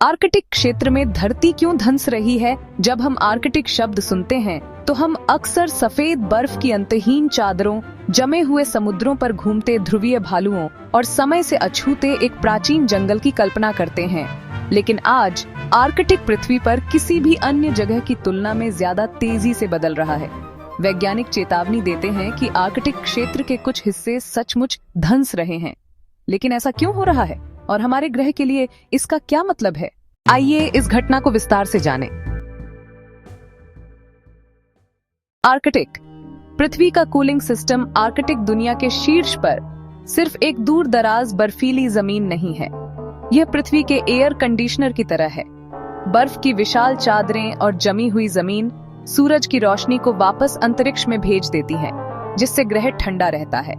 Arctic क्षेत्र में धरती क्यों धंस रही है? जब हम आर्कटिक शब्द सुनते हैं तो हम अक्सर सफेद बर्फ की अंतहीन चादरों, जमे हुए समुद्रों पर घूमते ध्रुवीय भालुओं और समय से अछूते एक प्राचीन जंगल की कल्पना करते हैं। लेकिन आज आर्कटिक पृथ्वी पर किसी भी अन्य जगह की तुलना में ज्यादा तेजी से बदल रहा है। वैज्ञानिक चेतावनी देते हैं कि आर्कटिक क्षेत्र के कुछ हिस्से सचमुच धंस रहे हैं। लेकिन ऐसा क्यों हो रहा है और हमारे ग्रह के लिए इसका क्या मतलब है? आइए इस घटना को विस्तार से जानें। आर्कटिक पृथ्वी का कूलिंग सिस्टम आर्कटिक दुनिया के शीर्ष पर सिर्फ एक दूर दराज बर्फीली जमीन नहीं है। यह पृथ्वी के एयर कंडीशनर की तरह है। बर्फ की विशाल चादरें और जमी हुई जमीन सूरज की रोशनी को वापस अंतरिक्ष में भेज देती है, जिससे ग्रह ठंडा रहता है।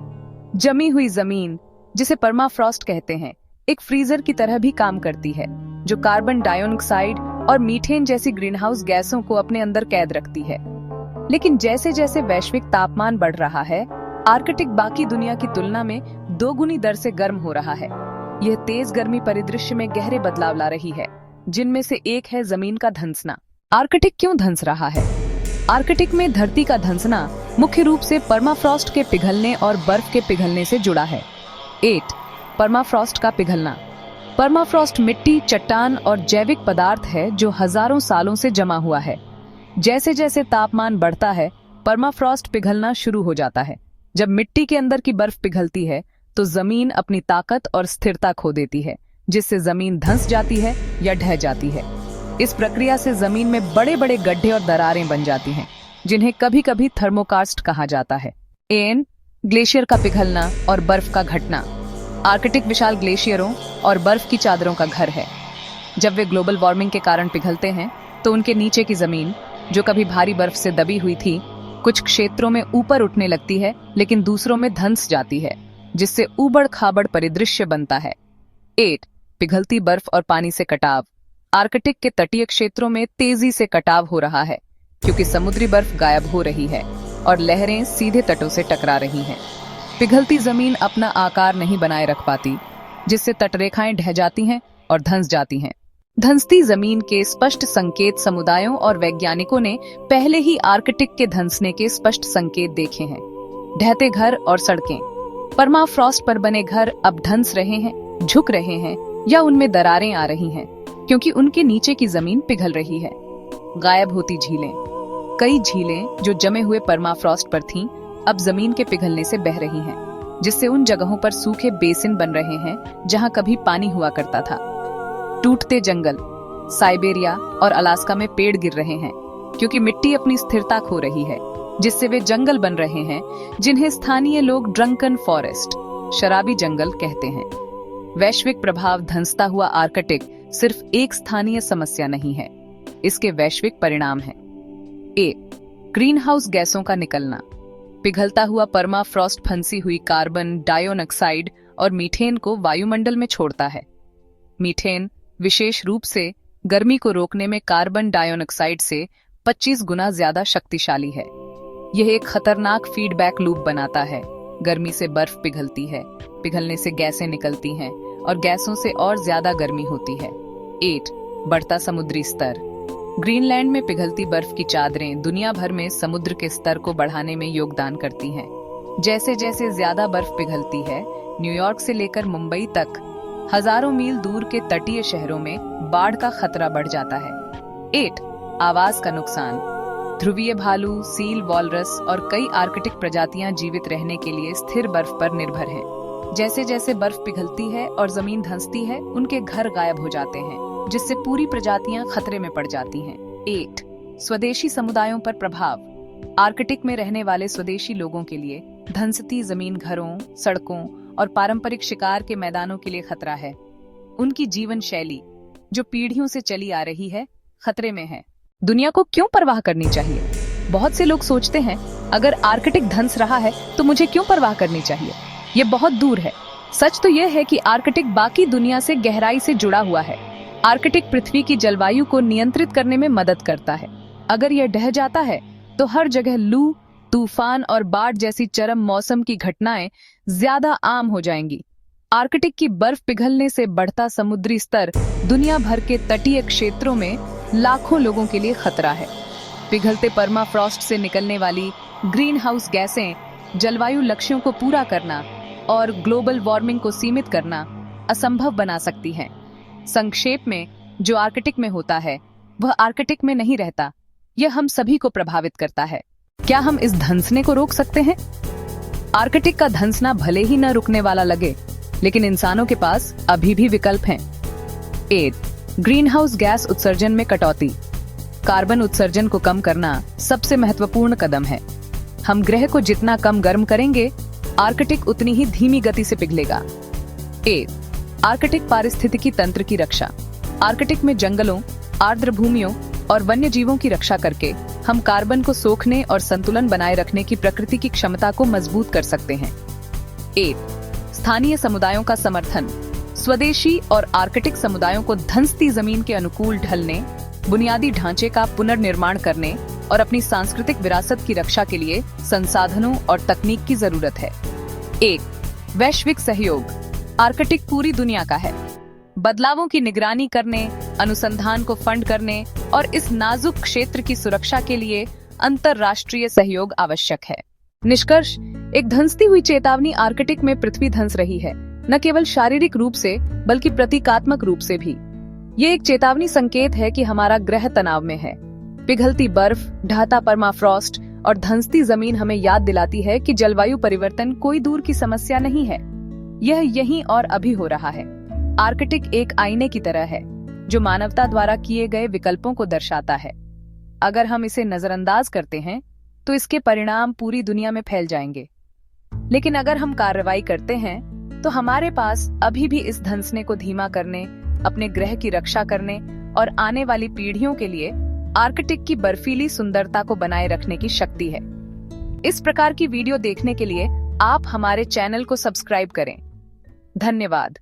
जमी हुई जमीन, जिसे परमाफ्रॉस्ट कहते हैं, एक फ्रीजर की तरह भी काम करती है, जो कार्बन डाइऑक्साइड और मीथेन जैसी ग्रीनहाउस गैसों को अपने अंदर कैद रखती है। लेकिन जैसे जैसे वैश्विक तापमान बढ़ रहा है, आर्कटिक बाकी दुनिया की तुलना में दोगुनी दर से गर्म हो रहा है। यह तेज गर्मी परिदृश्य में गहरे बदलाव ला रही है, जिनमें से एक है जमीन का धंसना। आर्कटिक क्यों धंस रहा है? आर्कटिक में धरती का धंसना मुख्य रूप से परमाफ्रॉस्ट के पिघलने और बर्फ के पिघलने से जुड़ा है। 8. परमाफ्रॉस्ट का पिघलना। परमाफ्रॉस्ट मिट्टी, चट्टान और जैविक पदार्थ है जो हजारों सालों से जमा हुआ है। जैसे जैसे तापमान बढ़ता है, परमाफ्रॉस्ट पिघलना शुरू हो जाता है। जब मिट्टी के अंदर की बर्फ पिघलती है तो जमीन अपनी ताकत और स्थिरता खो देती है, जिससे जमीन धंस जाती है या ढह जाती है। इस प्रक्रिया से जमीन में बड़े बड़े गड्ढे और दरारें बन जाती हैं, जिन्हें कभी कभी थर्मोकार्स्ट कहा जाता है। ग्लेशियर का पिघलना और बर्फ का घटना। आर्कटिक विशाल ग्लेशियरों और बर्फ की चादरों का घर है। जब वे ग्लोबल वार्मिंग के कारण पिघलते हैं तो उनके नीचे की जमीन, जो कभी भारी बर्फ से दबी हुई थी, कुछ क्षेत्रों में ऊपर उठने लगती है, लेकिन दूसरों में धंस जाती है, जिससे ऊबड़ खाबड़ परिदृश्य बनता है। 8. पिघलती बर्फ और पानी से कटाव। आर्कटिक के तटीय क्षेत्रों में तेजी से कटाव हो रहा है, क्योंकि समुद्री बर्फ गायब हो रही है और लहरें सीधे तटों से टकरा रही हैं। पिघलती जमीन अपना आकार नहीं बनाए रख पाती, जिससे तटरेखाएं ढह जाती हैं और धंस जाती हैं। धंसती जमीन के स्पष्ट संकेत समुदायों और वैज्ञानिकों ने पहले ही आर्कटिक के धंसने के स्पष्ट संकेत देखे हैं। ढहते घर और सड़कें। परमाफ्रॉस्ट पर बने घर अब धंस रहे हैं, झुक रहे हैं या उनमें दरारें आ रही हैं, क्योंकि उनके नीचे की जमीन पिघल रही है। गायब होती झीलें। कई झीलें जो जमे हुए परमाफ्रॉस्ट पर थीं, अब जमीन के पिघलने से बह रही हैं, जिससे उन जगहों पर सूखे बेसिन बन रहे हैं जहां कभी पानी हुआ करता था। टूटते जंगल। साइबेरिया और अलास्का में पेड़ गिर रहे हैं, क्योंकि मिट्टी अपनी स्थिरता खो रही है, जिससे वे जंगल बन रहे हैं, जिन्हें स्थानीय लोग ड्रंकन फॉरेस्ट, शराबी जंगल कहते हैं। वैश्विक प्रभाव। धंसता हुआ आर्कटिक सिर्फ एक स्थानीय समस्या नहीं है, इसके वैश्विक परिणाम हैं। ग्रीन हाउस गैसों का निकलना। पिघलता हुआ परमाफ्रॉस्ट फंसी हुई कार्बन डाइऑक्साइड और मीथेन को वायुमंडल में छोड़ता है। मीथेन विशेष रूप से गर्मी को रोकने में कार्बन डाइऑक्साइड से 25 गुना ज्यादा शक्तिशाली है। यह एक खतरनाक फीडबैक लूप बनाता है। गर्मी से बर्फ पिघलती है, पिघलने से गैसें निकलती हैं और गैसों से और ज्यादा गर्मी होती है। 8. बढ़ता समुद्री स्तर। ग्रीनलैंड में पिघलती बर्फ की चादरें दुनिया भर में समुद्र के स्तर को बढ़ाने में योगदान करती हैं। जैसे जैसे ज्यादा बर्फ पिघलती है, न्यूयॉर्क से लेकर मुंबई तक हजारों मील दूर के तटीय शहरों में बाढ़ का खतरा बढ़ जाता है। 8. आवास का नुकसान। ध्रुवीय भालू, सील, वॉलरस और कई आर्कटिक प्रजातियां जीवित रहने के लिए स्थिर बर्फ पर निर्भर हैं। जैसे जैसे बर्फ पिघलती है और जमीन धंसती है, उनके घर गायब हो जाते हैं, जिससे पूरी प्रजातियां खतरे में पड़ जाती हैं। 8. स्वदेशी समुदायों पर प्रभाव। आर्कटिक में रहने वाले स्वदेशी लोगों के लिए धंसती जमीन घरों, सड़कों और पारंपरिक शिकार के मैदानों के लिए खतरा है। उनकी जीवन शैली, जो पीढ़ियों से चली आ रही है, खतरे में है। दुनिया को क्यों परवाह करनी चाहिए? बहुत से लोग सोचते हैं, अगर आर्कटिक धंस रहा है तो मुझे क्यों परवाह करनी चाहिए? ये बहुत दूर है। सच तो यह है कि आर्कटिक बाकी दुनिया से गहराई से जुड़ा हुआ है। आर्कटिक पृथ्वी की जलवायु को नियंत्रित करने में मदद करता है। अगर यह ढह जाता है तो हर जगह लू, तूफान और बाढ़ जैसी चरम मौसम की घटनाएं ज्यादा आम हो जाएंगी। आर्कटिक की बर्फ पिघलने से बढ़ता समुद्री स्तर दुनिया भर के तटीय क्षेत्रों में लाखों लोगों के लिए खतरा है। पिघलते परमाफ्रॉस्ट से निकलने वाली ग्रीन हाउस गैसें जलवायु लक्ष्यों को पूरा करना और ग्लोबल वार्मिंग को सीमित करना असंभव बना सकती हैं। संक्षेप में, जो आर्कटिक में होता है वह आर्कटिक में नहीं रहता। यह हम सभी को प्रभावित करता है। क्या हम इस धंसने को रोक सकते हैं? आर्कटिक का धंसना भले ही न रुकने वाला लगे, लेकिन इंसानों के पास अभी भी विकल्प हैं। 8. ग्रीन हाउस गैस उत्सर्जन में कटौती। कार्बन उत्सर्जन को कम करना सबसे महत्वपूर्ण कदम है। हम ग्रह को जितना कम गर्म करेंगे, आर्कटिक उतनी ही धीमी गति से पिघलेगा। 8. आर्कटिक पारिस्थितिकी तंत्र की रक्षा। आर्कटिक में जंगलों, आर्द्र भूमियों और वन्य जीवों की रक्षा करके हम कार्बन को सोखने और संतुलन बनाए रखने की प्रकृति की क्षमता को मजबूत कर सकते हैं। 8. स्थानीय समुदायों का समर्थन। स्वदेशी और आर्कटिक समुदायों को धंसती जमीन के अनुकूल ढलने, बुनियादी ढांचे का पुनर्निर्माण करने और अपनी सांस्कृतिक विरासत की रक्षा के लिए संसाधनों और तकनीक की जरूरत है। 1. वैश्विक सहयोग। आर्कटिक पूरी दुनिया का है। बदलावों की निगरानी करने, अनुसंधान को फंड करने और इस नाजुक क्षेत्र की सुरक्षा के लिए अंतरराष्ट्रीय सहयोग आवश्यक है। निष्कर्ष, एक धंसती हुई चेतावनी आर्कटिक में पृथ्वी धंस रही है, न केवल शारीरिक रूप से बल्कि प्रतीकात्मक रूप से भी। ये एक चेतावनी संकेत है कि हमारा ग्रह तनाव में है। पिघलती बर्फ, ढहता परमाफ्रॉस्ट और धंसती जमीन हमें याद दिलाती है कि जलवायु परिवर्तन कोई दूर की समस्या नहीं है, यह यहीं और अभी हो रहा है। आर्कटिक एक आईने की तरह है जो मानवता द्वारा किए गए विकल्पों को दर्शाता है। अगर हम इसे नजरअंदाज करते हैं तो इसके परिणाम पूरी दुनिया में फैल जाएंगे, लेकिन अगर हम कार्रवाई करते हैं तो हमारे पास अभी भी इस धंसने को धीमा करने, अपने ग्रह की रक्षा करने और आने वाली पीढ़ियों के लिए आर्कटिक की बर्फीली सुंदरता को बनाए रखने की शक्ति है। इस प्रकार की वीडियो देखने के लिए आप हमारे चैनल को सब्सक्राइब करें। धन्यवाद।